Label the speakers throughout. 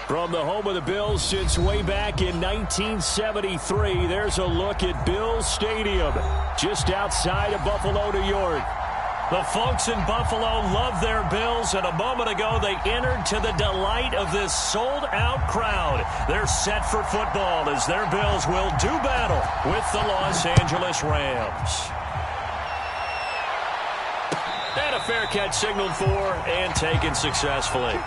Speaker 1: From the home of the Bills since way back in 1973, there's a look at Bills Stadium, just outside of Buffalo, New York. The folks in Buffalo love their Bills, and a moment ago they entered to the delight of this sold-out crowd. They're set for football as their Bills will do battle with the Los Angeles Rams. And a fair catch signaled for and taken successfully.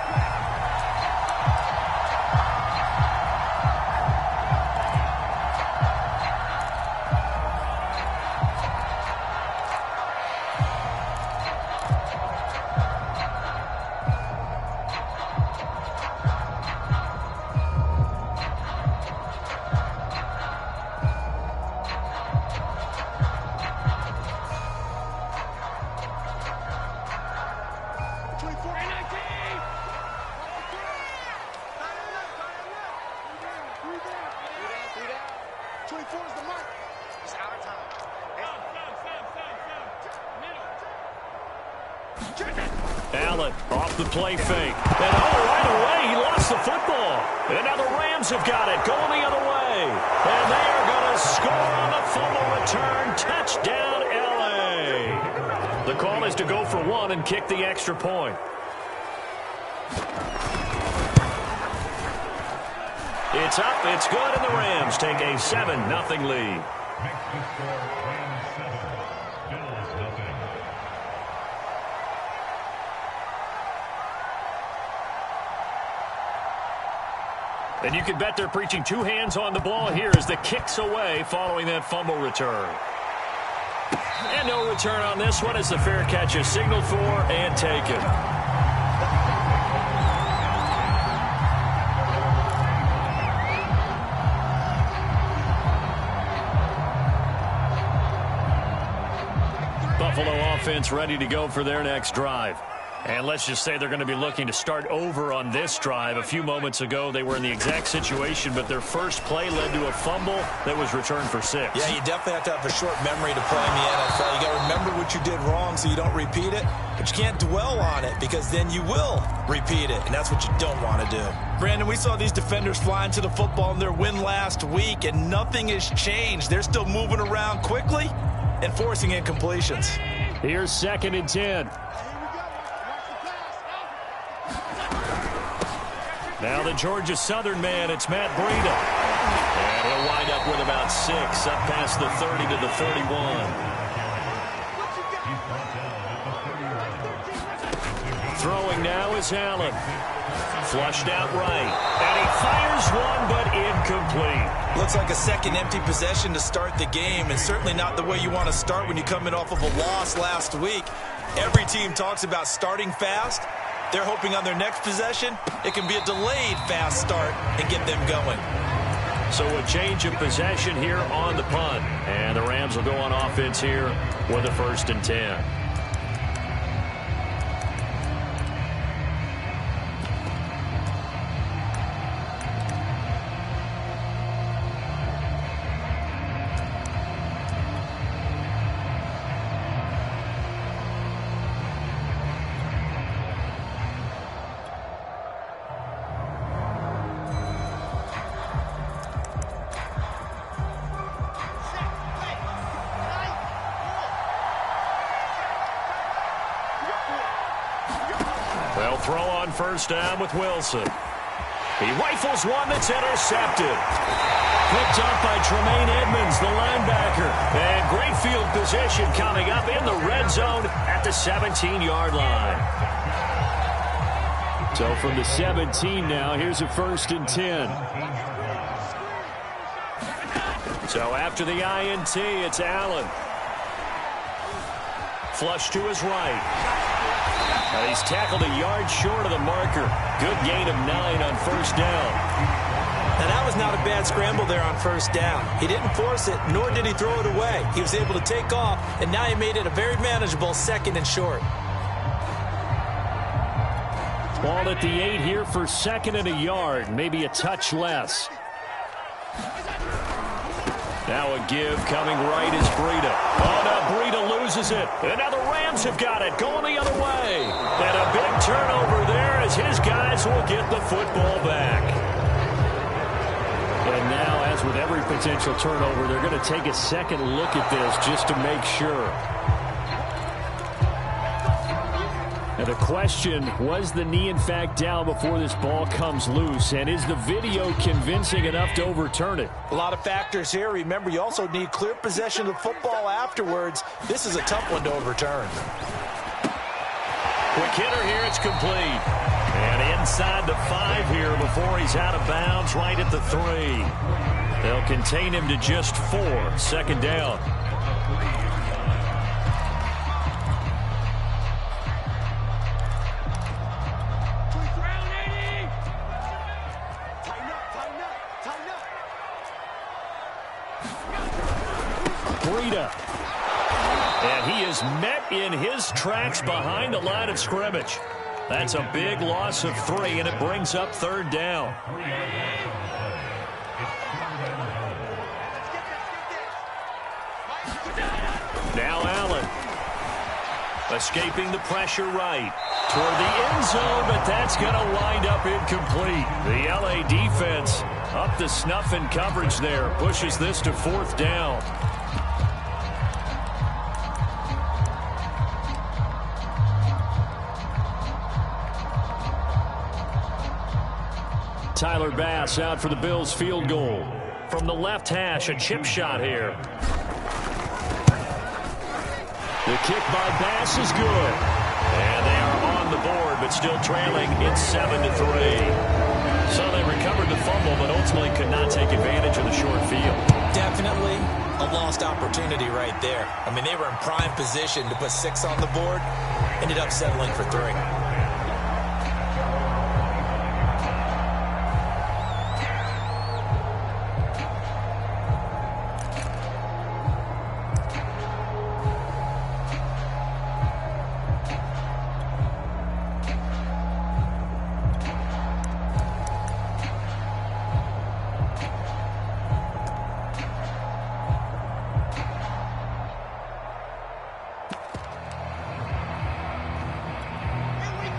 Speaker 1: Allen off the play fake. And right away, he lost the football. And now the Rams have got it, going the other way. And they are going to score on the fumble return. Touchdown, L.A. The call is to go for one and kick the extra point. It's up, it's good, and the Rams take a 7-0 lead. And you can bet they're preaching two hands on the ball here as the kick's away following that fumble return. And no return on this one as the fair catch is signaled for and taken. Buffalo offense ready to go for their next drive. And let's just say they're going to be looking to start over on this drive. A few moments ago, they were in the exact situation, but their first play led to a fumble that was returned for 6.
Speaker 2: Yeah, you definitely have to have a short memory to play in the NFL. You got to remember what you did wrong so you don't repeat it, but you can't dwell on it because then you will repeat it, and that's what you don't want to do. Brandon, we saw these defenders flying to the football in their win last week, and nothing has changed. They're still moving around quickly and forcing incompletions.
Speaker 1: Here's 2nd and 10. Now the Georgia Southern man, it's Matt Breida. And he'll wind up with about 6, up past the 30 to the 31. Throwing now is Allen. Flushed out right. And he fires one, but incomplete.
Speaker 2: Looks like a second empty possession to start the game, and certainly not the way you want to start when you're coming off of a loss last week. Every team talks about starting fast. They're hoping on their next possession, it can be a delayed fast start and get them going.
Speaker 1: So a change of possession here on the punt. And the Rams will go on offense here with a 1st and 10. They'll throw on 1st down with Wilson. He rifles one that's intercepted. Picked up by Tremaine Edmonds, the linebacker. And great field position coming up in the red zone at the 17-yard line. So from the 17 now, here's a 1st and 10. So after the INT, it's Allen. Flush to his right. He's tackled a yard short of the marker. Good gain of 9 on 1st down.
Speaker 2: Now that was not a bad scramble there on 1st down. He didn't force it, nor did he throw it away. He was able to take off, and now he made it a very manageable 2nd and short.
Speaker 1: Ball at the 8 here for 2nd and a yard, maybe a touch less. Now a give coming right is Breida. Oh, now Breida loses it. And now the Rams have got it, going the other way. And a big turnover there as his guys will get get the football back. And now, as with every potential turnover, they're going to take a second look at this just to make sure. And the question, was the knee in fact down before this ball comes loose? And is the video convincing enough to overturn it?
Speaker 2: A lot of factors here. Remember, you also need clear possession of the football afterwards. This is a tough one to overturn.
Speaker 1: Quick hitter here, it's complete. And inside the 5 here before he's out of bounds, right at the 3. They'll contain him to just 4. Second down. Breida. And he is met in his tracks behind the line of scrimmage. That's a big loss of 3, and it brings up third down. Now Allen. Escaping the pressure right. Toward the end zone, but that's going to wind up incomplete. The LA defense up to snuff in coverage there. Pushes this to fourth down. Tyler Bass out for the Bills field goal. From the left hash, a chip shot here. The kick by Bass is good. And they are on the board, but still trailing. It's 7-3. So they recovered the fumble, but ultimately could not take advantage of the short field.
Speaker 2: Definitely a lost opportunity right there. I mean, they were in prime position to put 6 on the board. Ended up settling for 3.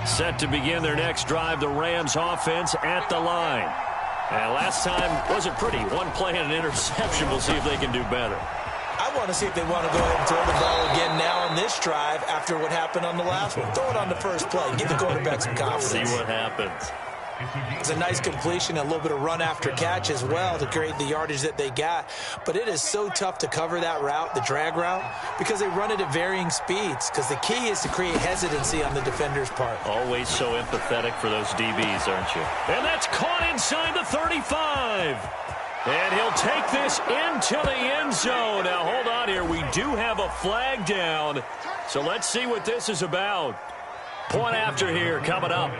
Speaker 1: Set to begin their next drive, the Rams offense at the line. And last time wasn't pretty. One play and an interception. We'll see if they can do better.
Speaker 2: I want to see if they want to go ahead and throw the ball again now on this drive after what happened on the last one. Throw it on the first play. Give the quarterback some confidence.
Speaker 1: See what happens.
Speaker 2: It's a nice completion, a little bit of run after catch as well to create the yardage that they got. But it is so tough to cover that route, the drag route, because they run it at varying speeds. Because the key is to create hesitancy on the defender's part.
Speaker 1: Always so empathetic for those DBs, aren't you? And that's caught inside the 35. And he'll take this into the end zone. Now, hold on here. We do have a flag down. So let's see what this is about. Point after here coming up.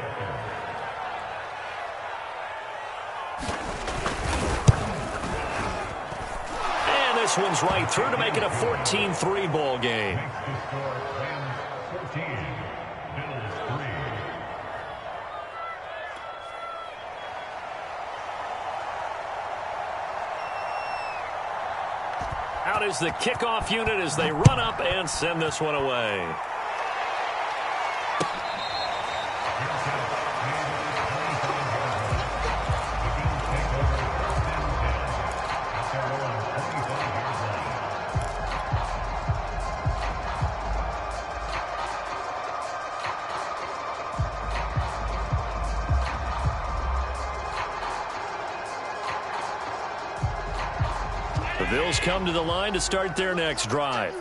Speaker 1: This one's right through to make it a 14-3 ball game. Out is the kickoff unit as they run up and send this one away. Bills come to the line to start their next drive.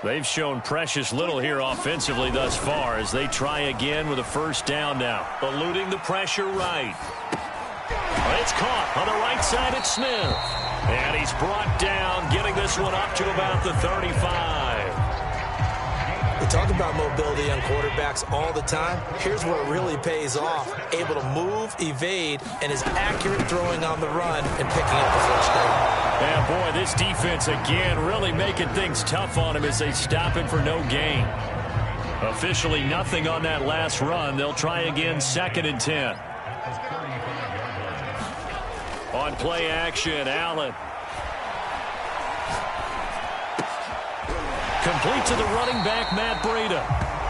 Speaker 1: They've shown precious little here offensively thus far as they try again with a first down now. Eluding the pressure right. It's caught on the right side at Smith. And he's brought down, getting this one up to about the 35.
Speaker 2: We talk about mobility on quarterbacks all the time. Here's where it really pays off. Able to move, evade, and is accurate throwing on the run and picking up the first down.
Speaker 1: Yeah, boy, this defense again really making things tough on him as they stop him for no gain. Officially nothing on that last run. They'll try again, 2nd and 10. On play action, Allen. Complete to the running back, Matt Breida.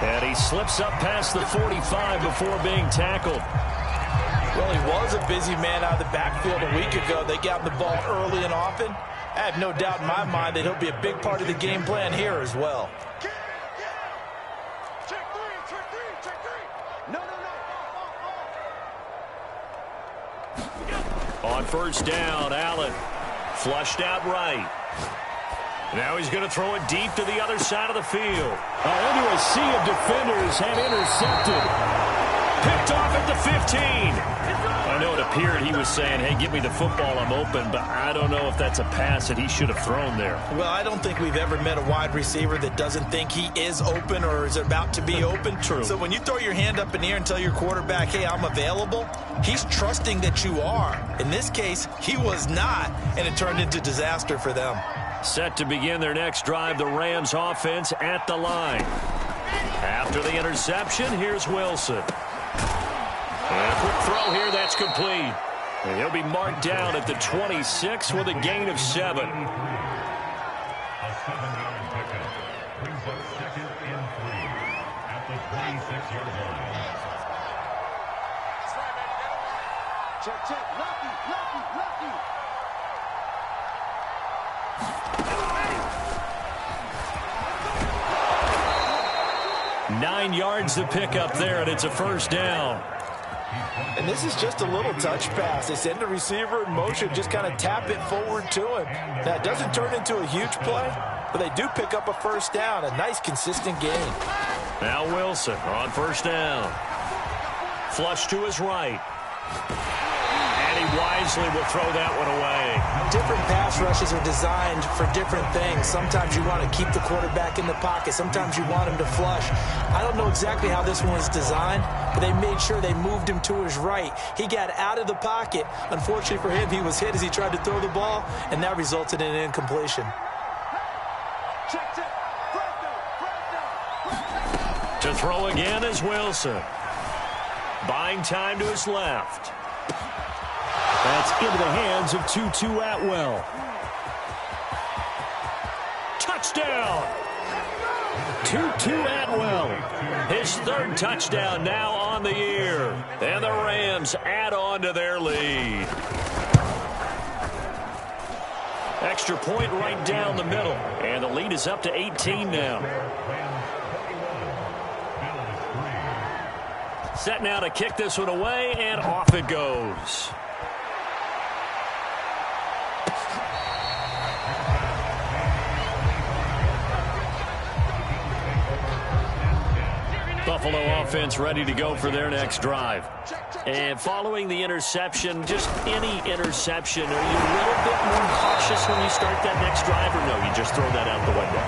Speaker 1: And he slips up past the 45 before being tackled.
Speaker 2: Well, he was a busy man out of the backfield a week ago. They got him the ball early and often. I have no doubt in my mind that he'll be a big part of the game plan here as well.
Speaker 1: On first down, Allen flushed out right. Now he's going to throw it deep to the other side of the field. Into a sea of defenders and intercepted. Picked off at the 15. I know it appeared he was saying, hey, give me the football, I'm open, but I don't know if that's a pass that he should have thrown there.
Speaker 2: Well, I don't think we've ever met a wide receiver that doesn't think he is open or is about to be open.
Speaker 1: True.
Speaker 2: So when you throw your hand up in the air and tell your quarterback, hey, I'm available, he's trusting that you are. In this case, he was not, and it turned into disaster for them.
Speaker 1: Set to begin their next drive, the Rams offense at the line. After the interception, here's Wilson. And a quick throw here, that's complete. And he'll be marked down at the 26 with a gain of 7.
Speaker 3: A 7-yard pickup brings up 2nd and 3 at the 26-yard line.
Speaker 4: That's right, man. You got it. Check. Lucky.
Speaker 1: 9 yards to pick up there, and it's a first down.
Speaker 2: And this is just a little touch pass. They send the receiver in motion, just kind of tap it forward to him. That doesn't turn into a huge play, but they do pick up a first down, a nice consistent gain.
Speaker 1: Now Wilson on first down. Flush to his right. And he wisely will throw that one away.
Speaker 2: Different pass rushes are designed for different things. Sometimes you want to keep the quarterback in the pocket. Sometimes you want him to flush. I don't know exactly how this one was designed, but they made sure they moved him to his right. He got out of the pocket. Unfortunately for him, he was hit as he tried to throw the ball, and that resulted in an incompletion.
Speaker 1: To throw again is Wilson. Buying time to his left. That's into the hands of Tutu Atwell. Touchdown! Tutu Atwell. His 3rd touchdown now on the year. And the Rams add on to their lead. Extra point right down the middle. And the lead is up to 18 now. Set now to kick this one away, and off it goes. Buffalo offense ready to go for their next drive. And following the interception, just any interception, are you a little bit more cautious when you start that next drive, or no, you just throw that out the window?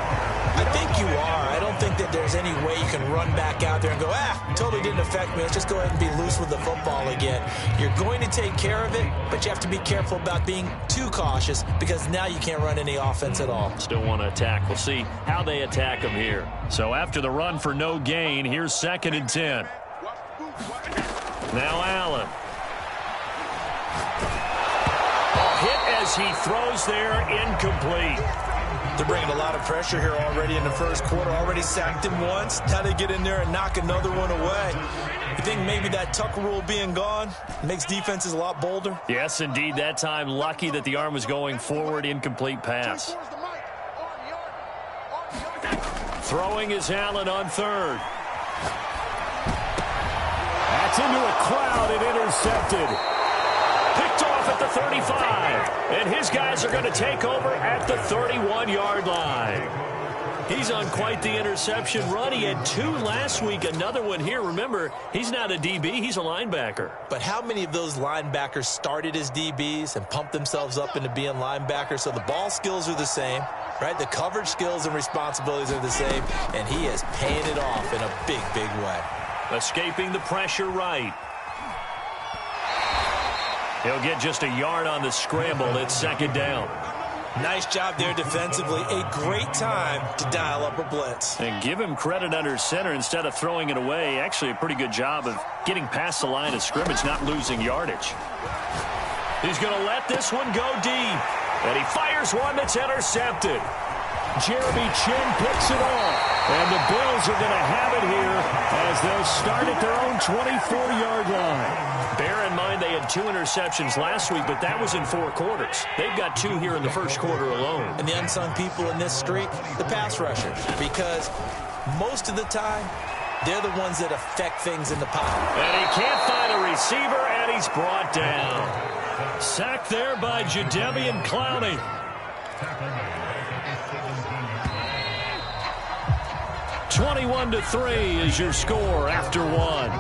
Speaker 2: I think you are. I don't think that there's any way you can run back out there and go, totally didn't affect me. Let's just go ahead and be loose with the football again. You're going to take care of it, but you have to be careful about being too cautious because now you can't run any offense at all.
Speaker 1: Still want to attack. We'll see how they attack him here. So after the run for no gain, here's 2nd and 10. Now Allen. Hit as he throws there, incomplete.
Speaker 2: They're bringing a lot of pressure here already in the first quarter. Already sacked him once. Now they get in there and knock another one away. You think maybe that Tucker rule being gone makes defenses a lot bolder?
Speaker 1: Yes, indeed. That time, lucky that the arm was going forward. Incomplete pass. Throwing is Allen on 3rd. That's into a crowd and intercepted. Picked off at the 35. And his guys are going to take over at the 31-yard line. He's on quite the interception run. He had 2 last week, another one here. Remember, he's not a DB, he's a linebacker.
Speaker 2: But how many of those linebackers started as DBs and pumped themselves up into being linebackers? So the ball skills are the same, right? The coverage skills and responsibilities are the same, and he is paying it off in a big, big way.
Speaker 1: Escaping the pressure right. He'll get just a yard on the scramble. It's 2nd down.
Speaker 2: Nice job there defensively. A great time to dial up a blitz.
Speaker 1: And give him credit under center instead of throwing it away. Actually a pretty good job of getting past the line of scrimmage, not losing yardage. He's going to let this one go deep. And he fires one that's intercepted. Jeremy Chin picks it off. And the Bills are going to have it here as they'll start at their own 24-yard line. Bear in mind they had 2 interceptions last week, but that was in 4 quarters. They've got 2 here in the first quarter alone.
Speaker 2: And the unsung people in this streak, the pass rushers, because most of the time, they're the ones that affect things in the pocket.
Speaker 1: And he can't find a receiver, and he's brought down. Sacked there by Jadeveon Clowney. 21-3 is your score after 1.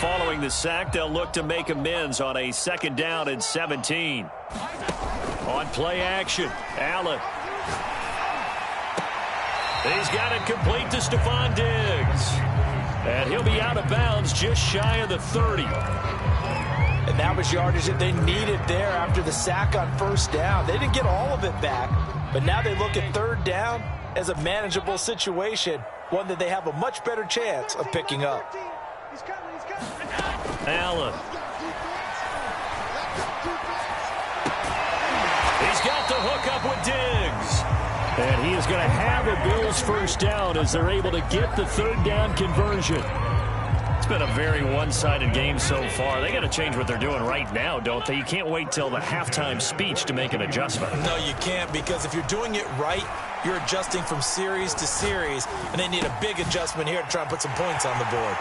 Speaker 1: Following the sack, they'll look to make amends on a 2nd down and 17. On play action, Allen. He's got it complete to Stephon Diggs. And he'll be out of bounds just shy of the 30.
Speaker 2: And that was yardage that they needed there after the sack on 1st down. They didn't get all of it back, but now they look at 3rd down as a manageable situation, one that they have a much better chance of picking up.
Speaker 1: Allen. He's got the hook up with Diggs. And he is going to have a Bills 1st down as they're able to get the 3rd down conversion. It's been a very one-sided game so far. They got to change what they're doing right now, don't they? You can't wait till the halftime speech to make an adjustment.
Speaker 2: No, you can't, because if you're doing it right, you're adjusting from series to series, and they need a big adjustment here to try and put some points on the board.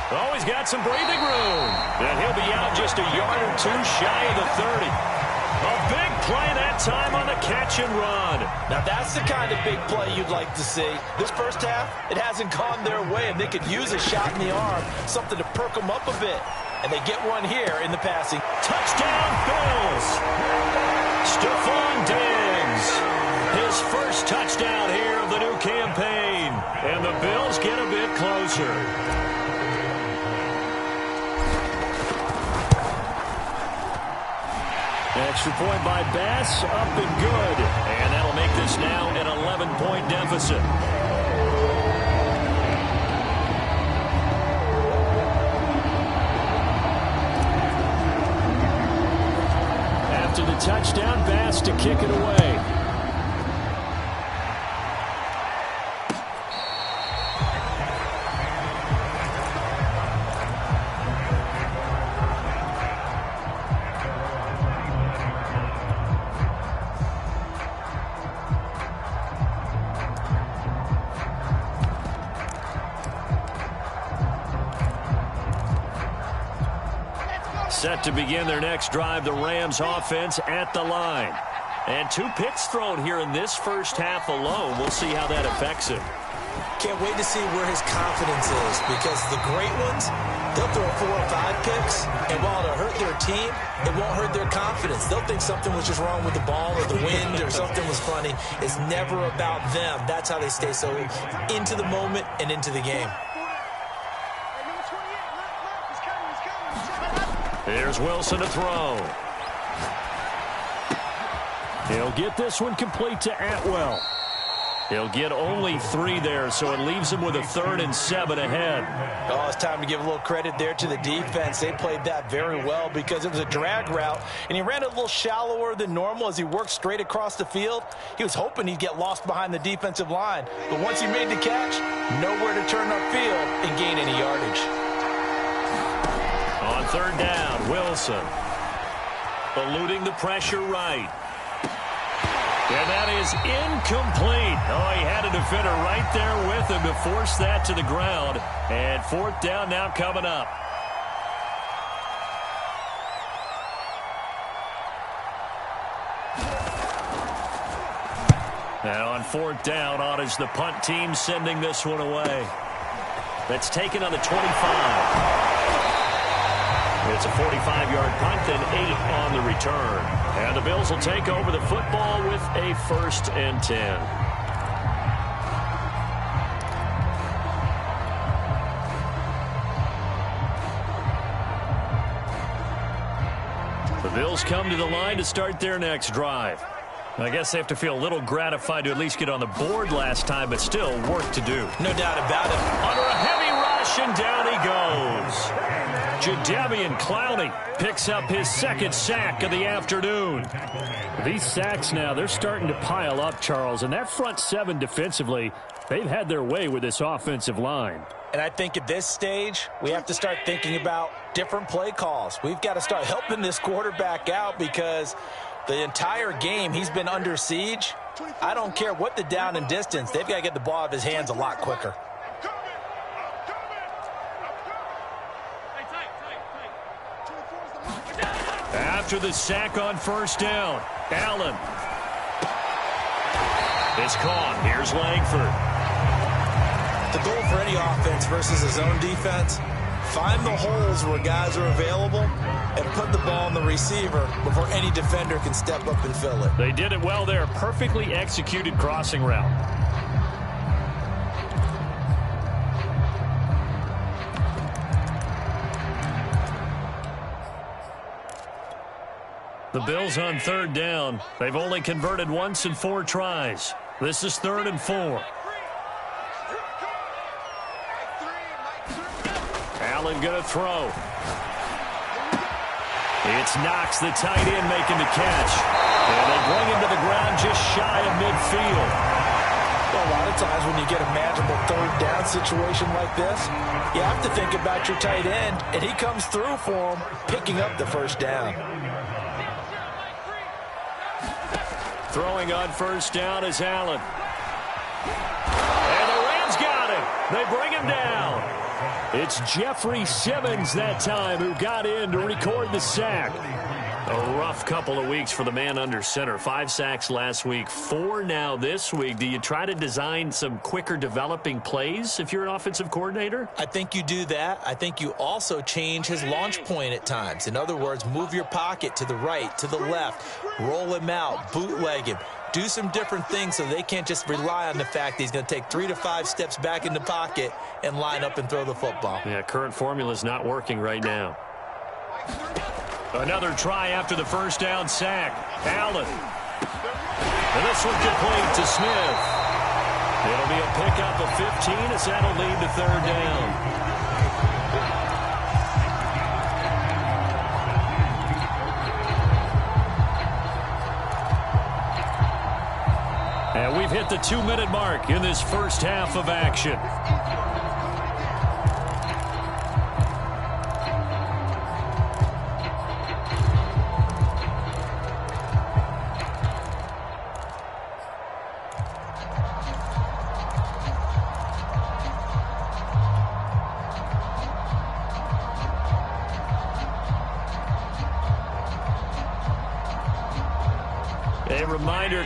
Speaker 1: Oh, he's got some breathing room. And he'll be out just a yard or 2 shy of the 30. A big play that time on the catch and run.
Speaker 2: Now, that's the kind of big play you'd like to see. This first half, it hasn't gone their way, and they could use a shot in the arm, something to perk them up a bit. And they get one here in the passing.
Speaker 1: Touchdown, Bills. Stephon Diggs. His first touchdown here of the new campaign. And the Bills get a bit closer. Extra point by Bass, up and good. And that'll make this now an 11-point deficit. After the touchdown, Bass to kick it away. Set to begin their next drive, the Rams offense at the line. And 2 picks thrown here in this first half alone. We'll see how that affects him.
Speaker 2: Can't wait to see where his confidence is, because the great ones, they'll throw 4 or 5 picks, and while it'll hurt their team, it won't hurt their confidence. They'll think something was just wrong with the ball or the wind or something was funny. It's never about them. That's how they stay so into the moment and into the game.
Speaker 1: Here's Wilson to throw. He'll get this one complete to Atwell. He'll get only 3 there, so it leaves him with a 3rd and 7 ahead.
Speaker 2: Oh, it's time to give a little credit there to the defense. They played that very well because it was a drag route, and he ran a little shallower than normal as he worked straight across the field. He was hoping he'd get lost behind the defensive line, but once he made the catch, nowhere to turn upfield and gain any yardage.
Speaker 1: On 3rd down, Wilson. Eluding the pressure right. And that is incomplete. Oh, he had a defender right there with him to force that to the ground. And 4th down now coming up. Now on 4th down, on is the punt team sending this one away. That's taken on the 25. It's a 45-yard punt, then 8 on the return. And the Bills will take over the football with a 1st and 10. The Bills come to the line to start their next drive. I guess they have to feel a little gratified to at least get on the board last time, but still work to do.
Speaker 2: No doubt about it.
Speaker 1: Under a heavy rush, and down he goes. Jadeveon Clowney picks up his second sack of the afternoon. These sacks now, they're starting to pile up, Charles, and that front seven defensively, they've had their way with this offensive line.
Speaker 2: And I think at this stage, we have to start thinking about different play calls. We've got to start helping this quarterback out because the entire game he's been under siege. I don't care what the down and distance. They've got to get the ball out of his hands a lot quicker.
Speaker 1: After the sack on first down, Allen is caught. Here's Langford.
Speaker 2: The goal for any offense versus a zone defense, find the holes where guys are available and put the ball on the receiver before any defender can step up and fill it.
Speaker 1: They did it well there. Perfectly executed crossing route. The Bills on third down. They've only converted once in 4 tries. This is 3rd and 4. Allen going to throw. It's Knox, the tight end, making the catch. And they bring him to the ground just shy of midfield.
Speaker 2: Well, a lot of times when you get a manageable third down situation like this, you have to think about your tight end, and he comes through for him, picking up the first down.
Speaker 1: Throwing on first down is Allen. And the Rams got him. They bring him down. It's Jeffrey Simmons that time who got in to record the sack. A rough couple of weeks for the man under center. 5 sacks last week, 4 now this week. Do you try to design some quicker developing plays if you're an offensive coordinator?
Speaker 2: I think you do that. I think you also change his launch point at times. In other words, move your pocket to the right, to the left, roll him out, bootleg him. Do some different things so they can't just rely on the fact that he's going to take 3 to 5 steps back in the pocket and line up and throw the football.
Speaker 1: Yeah, current formula is not working right now. Another try after the first down sack. Allen. And this one complete to Smith. It'll be a pickup of 15 as that'll lead to 3rd down. And we've hit the 2-minute mark in this first half of action.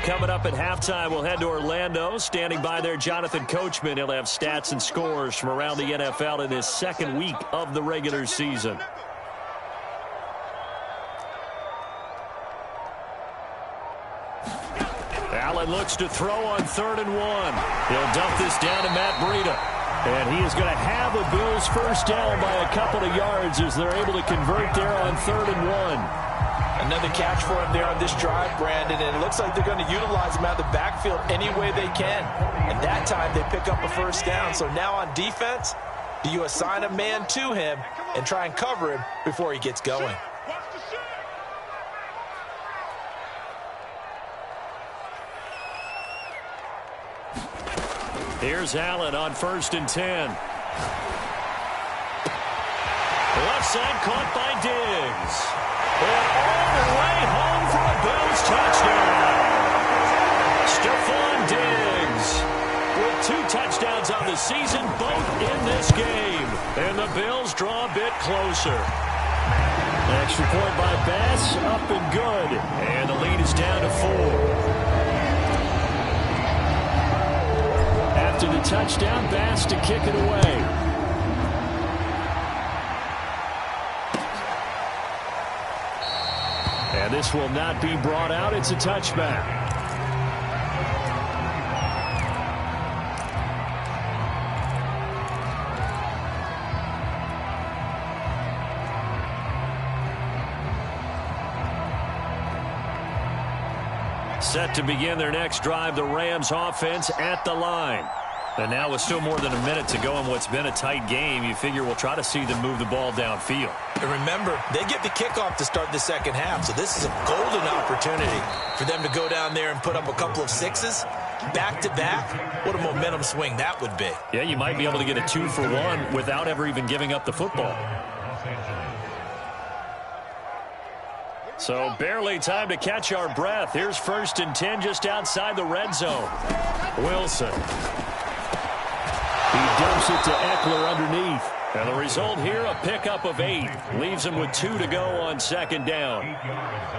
Speaker 1: Coming up at halftime, we'll head to Orlando. Standing by there, Jonathan Coachman. He'll have stats and scores from around the NFL in his second week of the regular season. Allen looks to throw on 3rd and 1. He'll dump this down to Matt Breida. And he is going to have the Bills first down by a couple of yards as they're able to convert there on 3rd and 1.
Speaker 2: Another catch for him there on this drive, Brandon, and it looks like they're going to utilize him out of the backfield any way they can. And that time they pick up a first down. So now on defense, do you assign a man to him and try and cover him before he gets going?
Speaker 1: Here's Allen on 1st and 10. Left side caught by Diggs. And all the way home for a Bills touchdown. Stephon Diggs with 2 touchdowns on the season, both in this game. And the Bills draw a bit closer. Extra point by Bass, up and good. And the lead is down to 4. After the touchdown, Bass to kick it away. And this will not be brought out. It's a touchback. set to begin their next drive. The Rams offense at the line. And now with still more than a minute to go in what's been a tight game, you figure we'll try to see them move the ball downfield.
Speaker 2: And remember, they get the kickoff to start the second half, so this is a golden opportunity for them to go down there and put up a couple of sixes back-to-back. What a momentum swing that would be.
Speaker 1: Yeah, you might be able to get a 2-for-1 without ever even giving up the football. So barely time to catch our breath. Here's 1st and 10 just outside the red zone. Wilson. He dumps it to Eckler underneath. And the result here, a pickup of 8. Leaves them with 2 to go on 2nd down.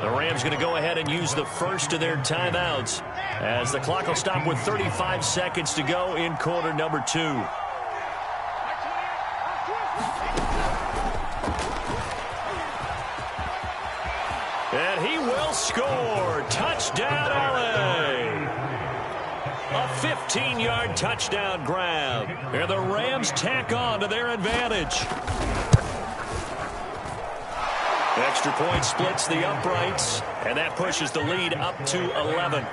Speaker 1: The Rams going to go ahead and use the first of their timeouts as the clock will stop with 35 seconds to go in quarter number 2. And he will score. Touchdown, LA. A 15-yard touchdown grab. And the Rams tack on to their advantage. Extra point splits the uprights, and that pushes the lead up to 11.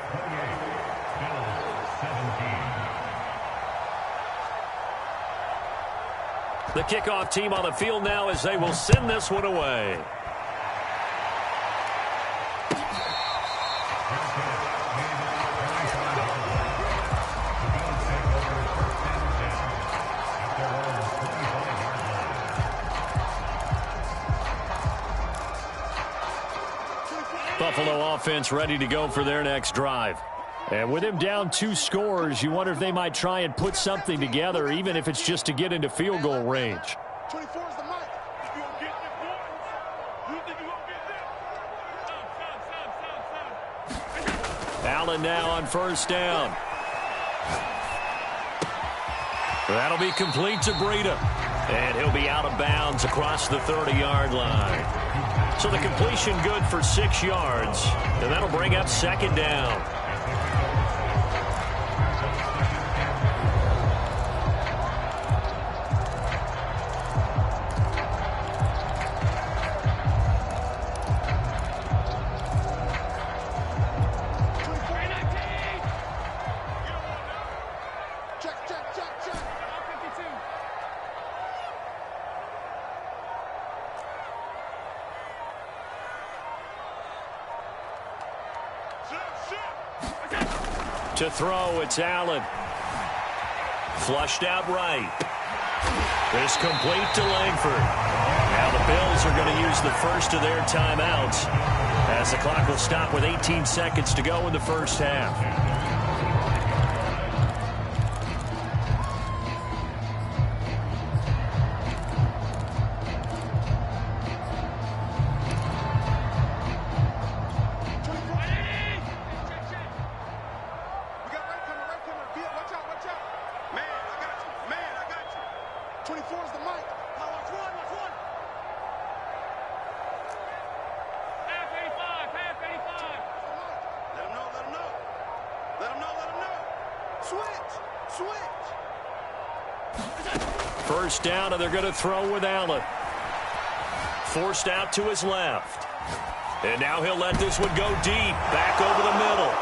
Speaker 1: The kickoff team on the field now as they will send this one away. Buffalo offense ready to go for their next drive. And with him down 2 scores, you wonder if they might try and put something together, even if it's just to get into field goal range.
Speaker 4: 24 is the mic. You gonna get this point? You think you gonna get this?
Speaker 1: Allen now on 1st down. That'll be complete to Breida. And he'll be out of bounds across the 30-yard line. So the completion good for 6 yards. And that'll bring up 2nd down. To throw, it's Allen. Flushed out right. It's complete to Langford. Now the Bills are going to use the first of their timeouts as the clock will stop with 18 seconds to go in the first half. First down, and they're going to throw with Allen. Forced out to his left. And now he'll let this one go deep, back over the middle.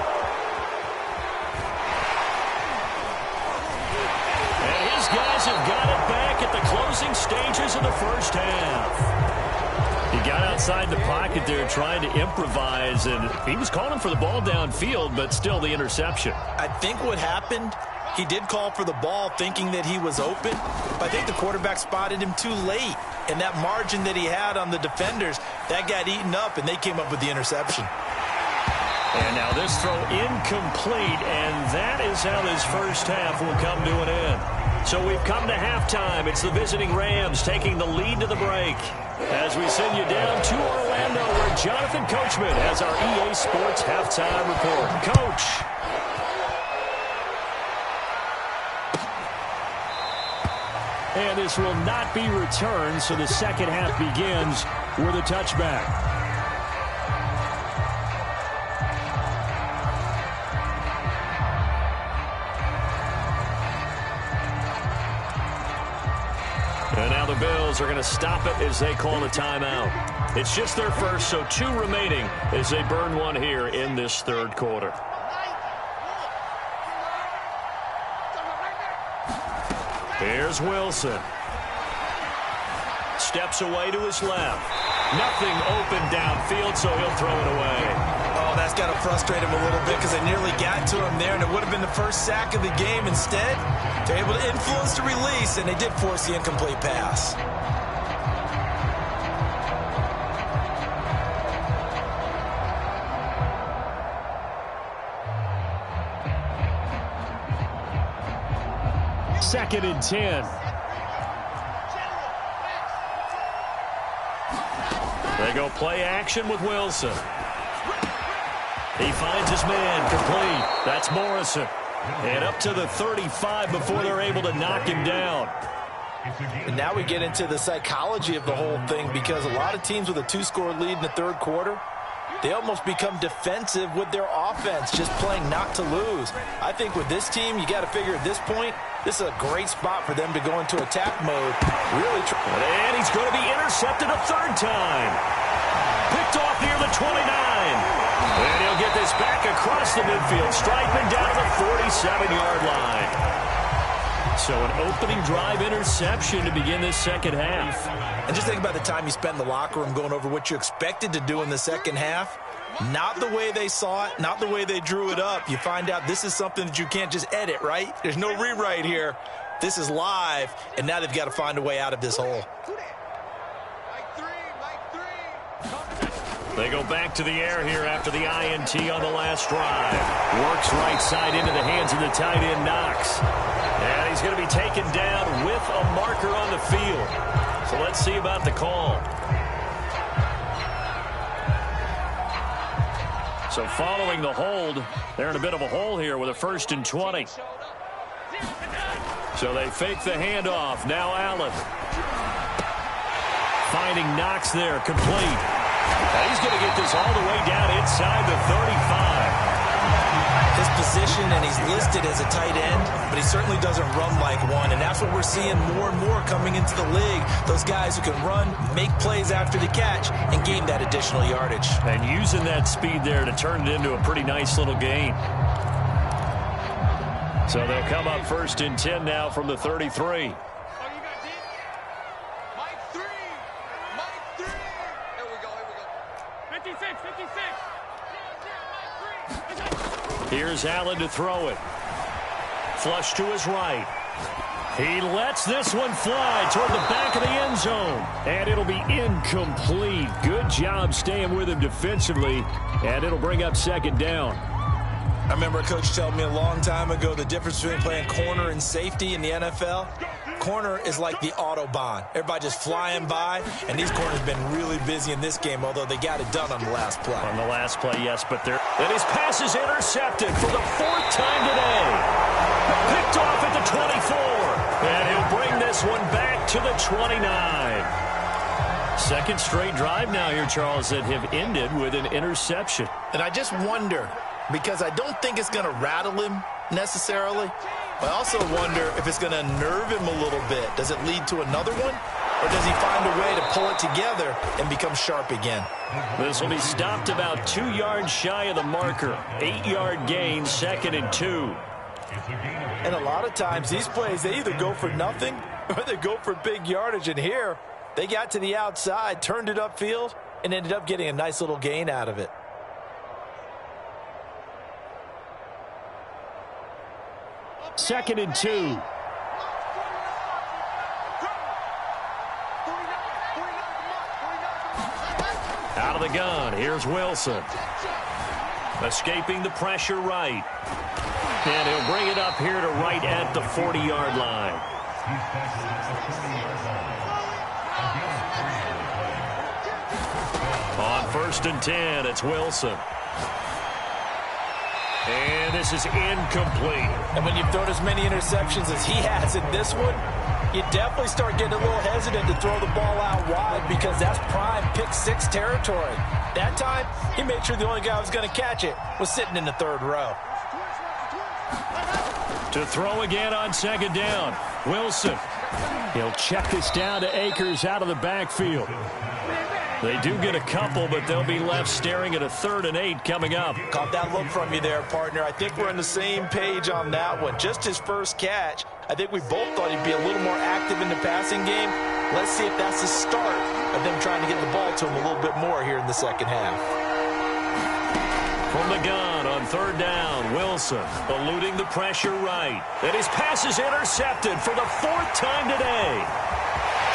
Speaker 1: And his guys have got it back at the closing stages of the first half. He got outside the pocket there trying to improvise, and he was calling for the ball downfield, but still the interception.
Speaker 2: I think what happened, he did call for the ball thinking that he was open, but I think the quarterback spotted him too late. And that margin that he had on the defenders, that got eaten up, and they came up with the interception.
Speaker 1: And now this throw incomplete, and that is how this first half will come to an end. So we've come to halftime. It's the visiting Rams taking the lead to the break. As we send you down to Orlando, where Jonathan Coachman has our EA Sports halftime report. Coach. And this will not be returned, so the second half begins with a touchback. And now the Bills are going to stop it as they call a timeout. It's just their first, so 2 remaining as they burn one here in this third quarter. Here's Wilson. Steps away to his left. Nothing open downfield, so he'll throw it away.
Speaker 2: Oh, that's got to frustrate him a little bit because they nearly got to him there, and it would have been the first sack of the game. Instead, they're able to influence the release, and they did force the incomplete pass.
Speaker 1: Second and 10. They go play action with Wilson. He finds his man complete. That's Morrison. And up to the 35 before they're able to knock him down.
Speaker 2: And now we get into the psychology of the whole thing, because a lot of teams with a 2-score lead in the third quarter, they almost become defensive with their offense, just playing not to lose. I think with this team, you got to figure at this point, this is a great spot for them to go into attack mode. Really
Speaker 1: and he's going to be intercepted a third time. Picked off near the 29. And he'll get this back across the midfield, striping down to the 47-yard line. So an opening drive interception to begin this second half.
Speaker 2: And just think about the time you spent in the locker room going over what you expected to do in the second half. Not the way they saw it, not the way they drew it up. You find out this is something that you can't just edit, right? There's no rewrite here. This is live, and now they've got to find a way out of this hole.
Speaker 1: They go back to the air here after the INT on the last drive. Works right side into the hands of the tight end, Knox. And he's going to be taken down with a marker on the field. So let's see about the call. So following the hold, they're in a bit of a hole here with a 1st and 20. So they fake the handoff. Now Allen. Finding Knox there, complete. And he's going to get this all the way down inside the 35.
Speaker 2: His position, and he's listed as a tight end, but he certainly doesn't run like one, and that's what we're seeing more and more coming into the league. Those guys who can run, make plays after the catch, and gain that additional yardage.
Speaker 1: And using that speed there to turn it into a pretty nice little gain. So they'll come up 1st and 10 now from the 33.
Speaker 5: 56.
Speaker 1: Here's Allen to throw it. Flush to his right. He lets this one fly toward the back of the end zone. And it'll be incomplete. Good job staying with him defensively. And it'll bring up 2nd down.
Speaker 2: I remember a coach telling me a long time ago the difference between playing corner and safety in the NFL. Corner is like the Autobahn. Everybody just flying by, and these corners have been really busy in this game, although they got it done on the last play.
Speaker 1: On the last play, yes, but they're... And his pass is intercepted for the 4th time today. Picked off at the 24. And he'll bring this one back to the 29. 2nd straight drive now here, Charles, that have ended with an interception.
Speaker 2: And I just wonder, because I don't think it's going to rattle him necessarily. I also wonder if it's going to nerve him a little bit. Does it lead to another one? Or does he find a way to pull it together and become sharp again?
Speaker 1: This will be stopped about 2 yards shy of the marker. 8-yard gain, 2nd and 2.
Speaker 2: And a lot of times these plays, they either go for nothing or they go for big yardage. And here, they got to the outside, turned it upfield, and ended up getting a nice little gain out of it.
Speaker 1: Second and 2. Out of the gun, here's Wilson. Escaping the pressure right. And he'll bring it up here to right at the 40-yard line. On 1st and 10, it's Wilson. And this is incomplete.
Speaker 2: And when you've thrown as many interceptions as he has in this one, you definitely start getting a little hesitant to throw the ball out wide because that's prime pick 6 territory. That time, he made sure the only guy who was going to catch it was sitting in the 3rd row.
Speaker 1: To throw again on 2nd down. Wilson He'll check this down to Akers out of the backfield. They do get a couple, but they'll be left staring at a 3rd and 8 coming up.
Speaker 2: Caught that look from you there, partner. I think we're on the same page on that one. Just his first catch. I think we both thought he'd be a little more active in the passing game. Let's see if that's the start of them trying to get the ball to him a little bit more here in the second half.
Speaker 1: From the gun on 3rd down, Wilson eluding the pressure right. And his pass is intercepted for the 4th time today.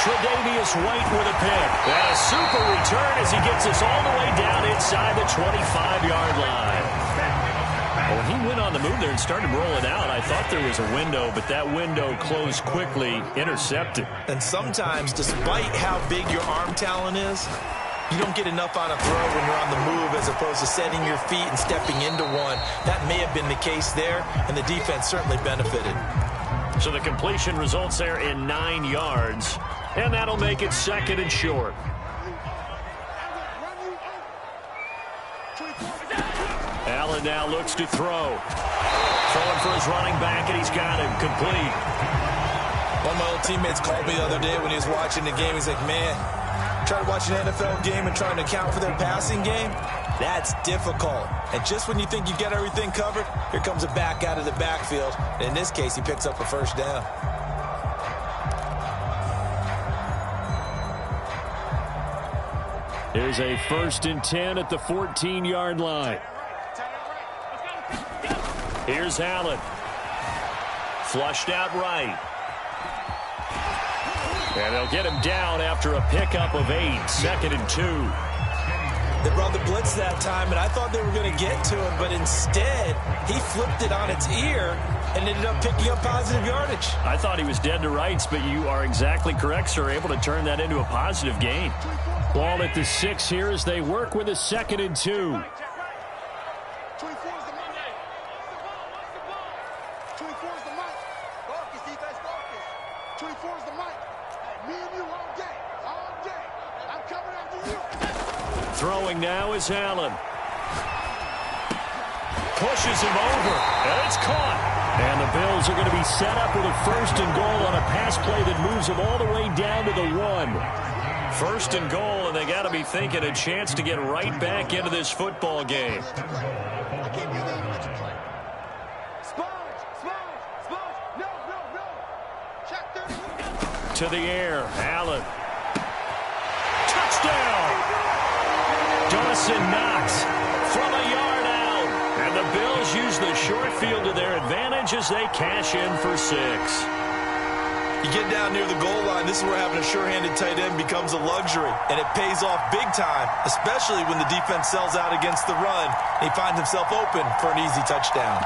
Speaker 1: Tre'Davious White with a pick. And a super return as he gets us all the way down inside the 25-yard line. Well, he went on the move there and started rolling out. I thought there was a window, but that window closed quickly, intercepted.
Speaker 2: And sometimes, despite how big your arm talent is, you don't get enough on a throw when you're on the move as opposed to setting your feet and stepping into one. That may have been the case there, and the defense certainly benefited.
Speaker 1: So the completion results there in 9 yards, and that'll make it 2nd and short. Allen now looks to throw. Throwing for his running back, and he's got him complete.
Speaker 2: One of my old teammates called me the other day when he was watching the game. He's like, man, trying to watch an NFL game and trying to account for their passing game, that's difficult. And just when you think you get everything covered, here comes a back out of the backfield. And in this case, he picks up a 1st down.
Speaker 1: Here's a 1st and 10 at the 14-yard line. Here's Allen. Flushed out right. And they'll get him down after a pickup of 8, 2nd and 2.
Speaker 2: They brought the blitz that time, and I thought they were going to get to him, but instead, he flipped it on its ear and ended up picking up positive yardage.
Speaker 1: I thought he was dead to rights, but you are exactly correct, sir. Able to turn that into a positive gain. Ball at the 6 here as they work with a 2nd and 2. Throwing now is Allen. Pushes him over, and it's caught. And the Bills are going to be set up with a 1st and goal on a pass play that moves them all the way down to the 1. 1st and goal, and they got to be thinking a chance to get right back into this football game. To the air, Allen. Touchdown! Dawson Knox from a yard out. And the Bills use the short field to their advantage as they cash in for 6.
Speaker 2: You get down near the goal line, this is where having a sure-handed tight end becomes a luxury, and it pays off big time, especially when the defense sells out against the run. He finds himself open for an easy touchdown.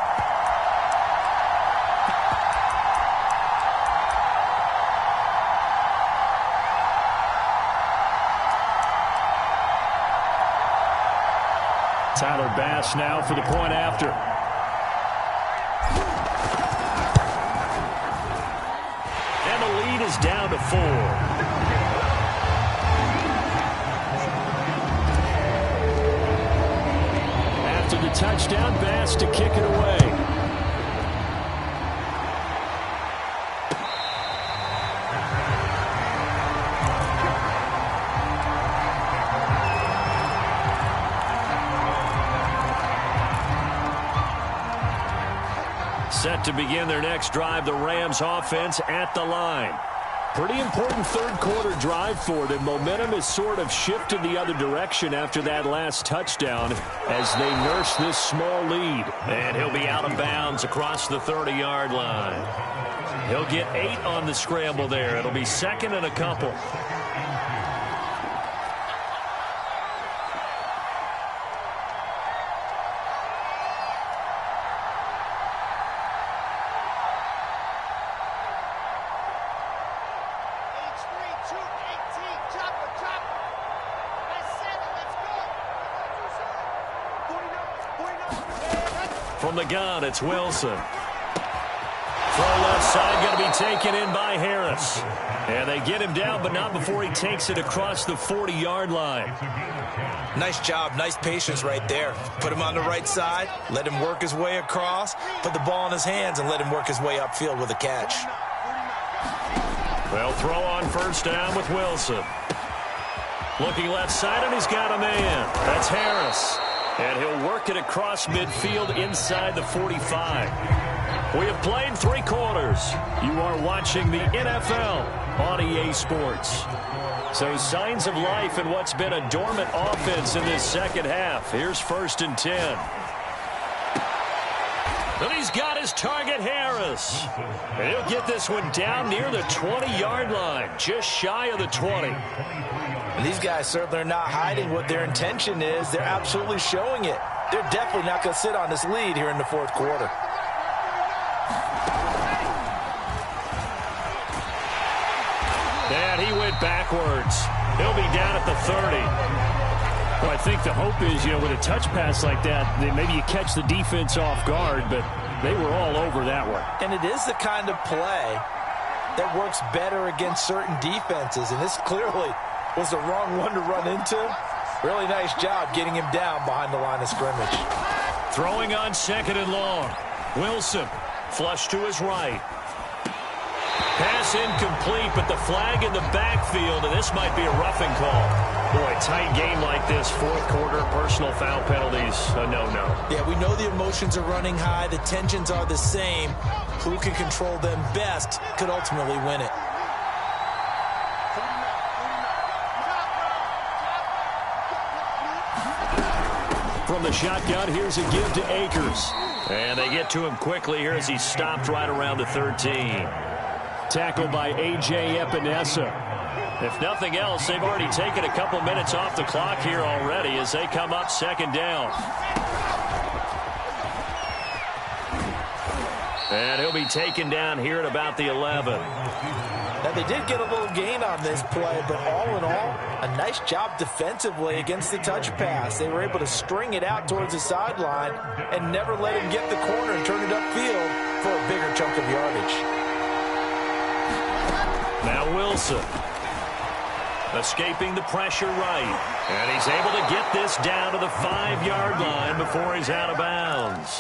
Speaker 1: Tyler Bass now for the point after. And the lead is down to 4. After the touchdown, Bass to kick it away. Set to begin their next drive, the Rams offense at the line. Pretty important 3rd quarter drive for them. Momentum has sort of shifted the other direction after that last touchdown as they nurse this small lead. And he'll be out of bounds across the 30-yard line. He'll get 8 on the scramble there. It'll be 2nd and a couple. From the gun, it's Wilson. Throw left side, going to be taken in by Harris. And they get him down, but not before he takes it across the 40-yard line.
Speaker 2: Nice job, nice patience right there. Put him on the right side, let him work his way across, put the ball in his hands, and let him work his way upfield with a catch.
Speaker 1: They'll throw on first down with Wilson. Looking left side, and he's got a man. That's Harris. And he'll work it across midfield inside the 45. We have played 3 quarters. You are watching the NFL on EA Sports. So signs of life in what's been a dormant offense in this second half. Here's 1st and 10. And he's got his target, Harris. And he'll get this one down near the 20-yard line, just shy of the 20.
Speaker 2: And these guys certainly are not hiding what their intention is. They're absolutely showing it. They're definitely not going to sit on this lead here in the 4th quarter.
Speaker 1: And he went backwards. He'll be down at the 30. Well, I think the hope is, with a touch pass like that, maybe you catch the defense off guard, but they were all over that one.
Speaker 2: And it is the kind of play that works better against certain defenses, and this clearly was the wrong one to run into. Really nice job getting him down behind the line of scrimmage.
Speaker 1: Throwing on 2nd and long. Wilson, flush to his right. Pass incomplete, but the flag in the backfield, and this might be a roughing call. Boy, tight game like this, 4th quarter, personal foul penalties, a no-no.
Speaker 2: Yeah, we know the emotions are running high, the tensions are the same. Who can control them best could ultimately win it.
Speaker 1: From the shotgun, here's a give to Akers. And they get to him quickly here as he stopped right around the 13. Tackled by A.J. Epinesa. If nothing else, they've already taken a couple minutes off the clock here already as they come up 2nd down. And he'll be taken down here at about the 11.
Speaker 2: Now, they did get a little gain on this play, but all in all, a nice job defensively against the touch pass. They were able to string it out towards the sideline and never let him get the corner and turn it upfield for a bigger chunk of yardage.
Speaker 1: Now Wilson. Escaping the pressure right. And he's able to get this down to the 5-yard line before he's out of bounds.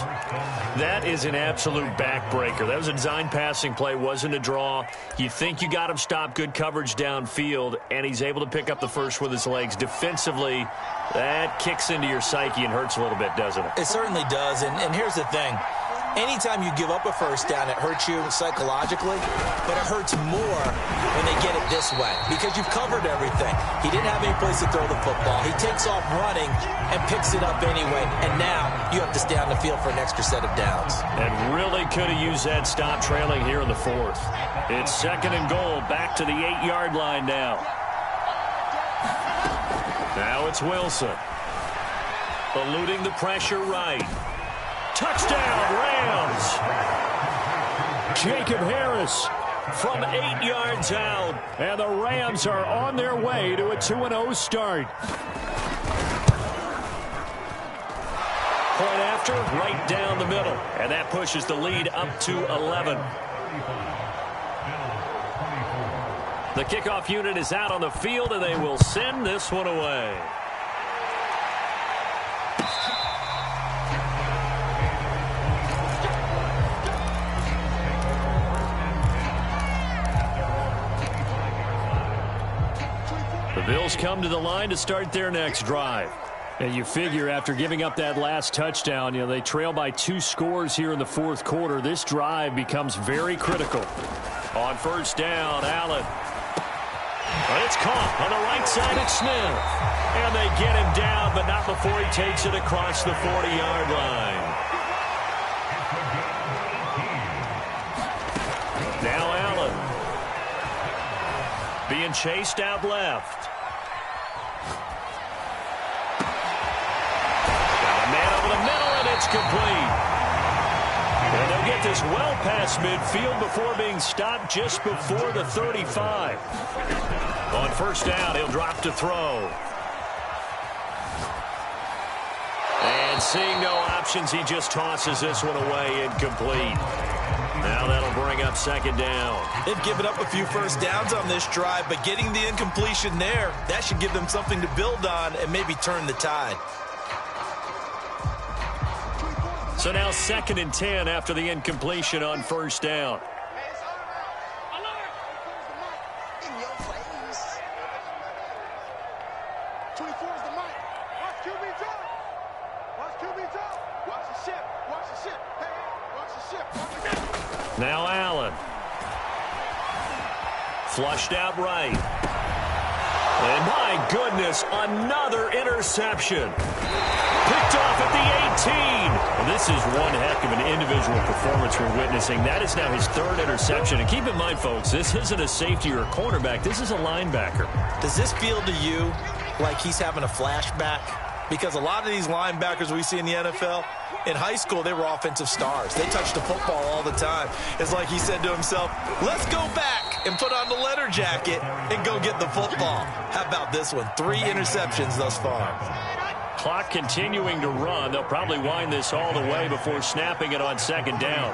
Speaker 1: That is an absolute backbreaker. That was a design passing play, wasn't a draw. You think you got him stopped, good coverage downfield, and he's able to pick up the first with his legs. Defensively, that kicks into your psyche and hurts a little bit, doesn't it?
Speaker 2: It certainly does, and here's the thing. Anytime you give up a first down, it hurts you psychologically, but it hurts more when they get it this way because you've covered everything. He didn't have any place to throw the football. He takes off running and picks it up anyway, and now you have to stay on the field for an extra set of downs.
Speaker 1: And really could have used that stop trailing here in the 4th. It's 2nd and goal, back to the 8-yard line now. Now it's Wilson. Eluding the pressure right. Touchdown, Rams! Jacob Harris from 8 yards out, and the Rams are on their way to a 2-0 start. Point after, right down the middle, and that pushes the lead up to 11. The kickoff unit is out on the field, and they will send this one away. The Bills come to the line to start their next drive. And you figure after giving up that last touchdown, they trail by 2 scores here in the 4th quarter. This drive becomes very critical. On first down, Allen. But it's caught on the right side of Smith. And they get him down, but not before he takes it across the 40-yard line. Now Allen. Being chased out left. It's complete. And they'll get this well past midfield before being stopped just before the 35. On first down, he'll drop to throw. And seeing no options, he just tosses this one away, incomplete. Now that'll bring up 2nd down.
Speaker 2: They've given up a few first downs on this drive, but getting the incompletion there, that should give them something to build on and maybe turn the tide.
Speaker 1: So now 2nd and 10 after the incompletion on first down.
Speaker 4: 24 is the mic. Watch QB drop. Watch QB drop. Watch the ship. Watch the ship. Hey, hey, watch the ship. Watch the ship.
Speaker 1: Now Allen. Flushed out right. And my goodness, another interception. Picked off at the 18. Well, this is one heck of an individual performance we're witnessing. That is now his third interception. And keep in mind, folks, this isn't a safety or a cornerback. This is a linebacker.
Speaker 2: Does this feel to you like he's having a flashback? Because a lot of these linebackers we see in the NFL, in high school, they were offensive stars. They touched the football all the time. It's like he said to himself, let's go back and put on the leather jacket and go get the football. How about this one? 3 interceptions thus far.
Speaker 1: Clock continuing to run. They'll probably wind this all the way before snapping it on second down.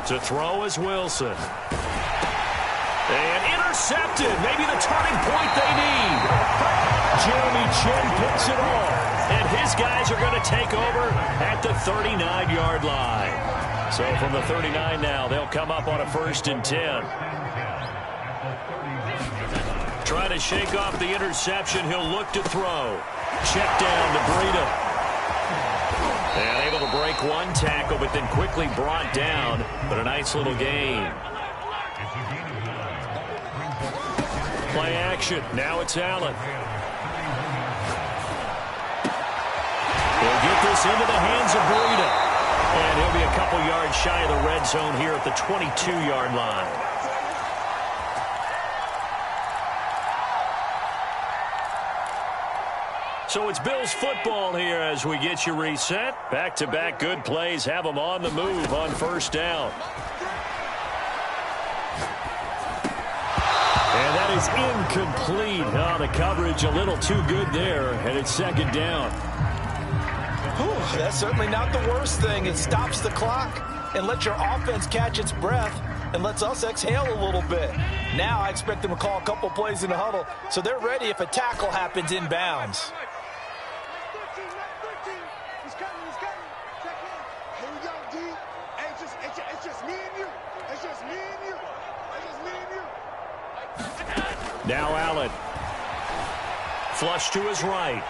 Speaker 1: To throw is Wilson. And intercepted. Maybe the turning point they need. Jeremy Chinn picks it off. And his guys are going to take over at the 39-yard line. So from the 39 now, they'll come up on a 1st and 10. Trying to shake off the interception. He'll look to throw. Check down to Breida. And able to break one tackle, but then quickly brought down. But a nice little gain. Play action. Now it's Allen. He'll get this into the hands of Breida. And he'll be a couple yards shy of the red zone here at the 22-yard line. So it's Bills football here as we get you reset. Back-to-back good plays have them on the move on 1st down. And that is incomplete. Oh, the coverage a little too good there, and it's 2nd down.
Speaker 2: Whew, that's certainly not the worst thing. It stops the clock and lets your offense catch its breath and lets us exhale a little bit. Now I expect them to call a couple plays in the huddle so they're ready if a tackle happens inbounds.
Speaker 1: Now Allen. Flush to his right.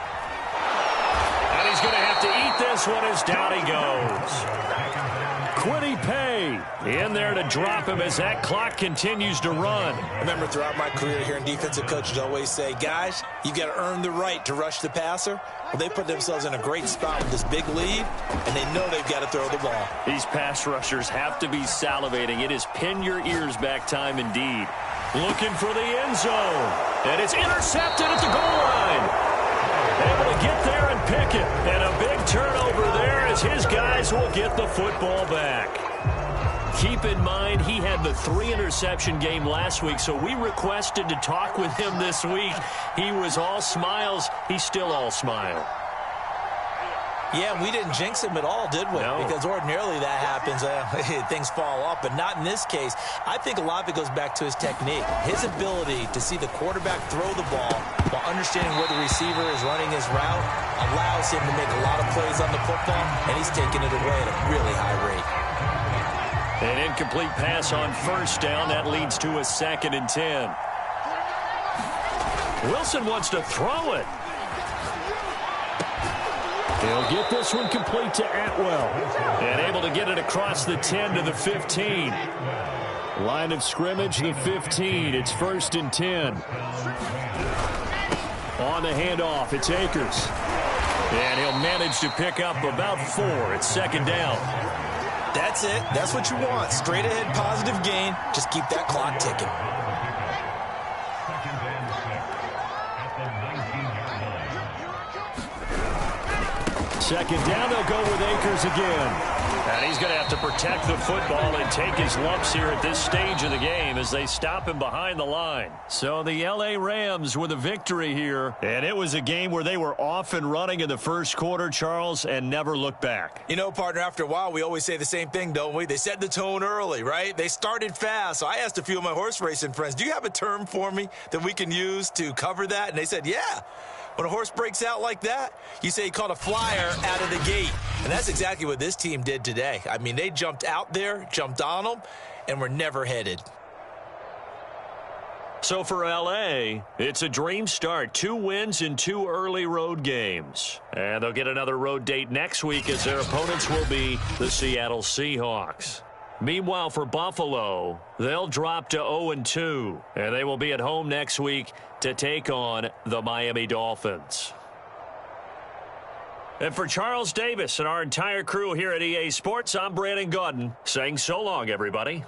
Speaker 1: And he's going to have to eat this one as down he goes. Kwity Paye in there to drop him as that clock continues to run.
Speaker 2: I remember throughout my career hearing defensive coaches always say, guys, you got to earn the right to rush the passer. Well, they put themselves in a great spot with this big lead, and they know they've got to throw the ball.
Speaker 1: These pass rushers have to be salivating. It is pin your ears back time indeed. Looking for the end zone. And it's intercepted at the goal line. Able to get there and pick it. And a big turnover there as his guys will get the football back. Keep in mind, he had the 3-interception game last week, so we requested to talk with him this week. He was all smiles. He's still all smile.
Speaker 2: Yeah, we didn't jinx him at all, did we?
Speaker 1: No.
Speaker 2: Because ordinarily that happens. Things fall off, but not in this case. I think a lot of it goes back to his technique. His ability to see the quarterback throw the ball while understanding where the receiver is running his route allows him to make a lot of plays on the football, and he's taking it away at a really high rate.
Speaker 1: An incomplete pass on 1st down. That leads to a 2nd and 10. Wilson wants to throw it. He'll get this one complete to Atwell. And able to get it across the 10 to the 15. Line of scrimmage, the 15. It's 1st and 10. On the handoff, it's Akers. And he'll manage to pick up about 4. It's 2nd down.
Speaker 2: That's it. That's what you want. Straight ahead, positive gain. Just keep that clock ticking.
Speaker 1: Second down, they'll go with Akers again. And he's going to have to protect the football and take his lumps here at this stage of the game as they stop him behind the line. So the L.A. Rams with a victory here. And it was a game where they were off and running in the first quarter, Charles, and never looked back.
Speaker 2: You know, partner, after a while, we always say the same thing, don't we? They set the tone early, right? They started fast. So I asked a few of my horse racing friends, do you have a term for me that we can use to cover that? And they said, yeah. When a horse breaks out like that, you say he caught a flyer out of the gate. And that's exactly what this team did today. I mean, they jumped out there, jumped on them, and were never headed.
Speaker 1: So for L.A., it's a dream start. 2 wins in 2 early road games. And they'll get another road date next week as their opponents will be the Seattle Seahawks. Meanwhile, for Buffalo, they'll drop to 0-2, and they will be at home next week to take on the Miami Dolphins. And for Charles Davis and our entire crew here at EA Sports, I'm Brandon Gaudin saying so long, everybody.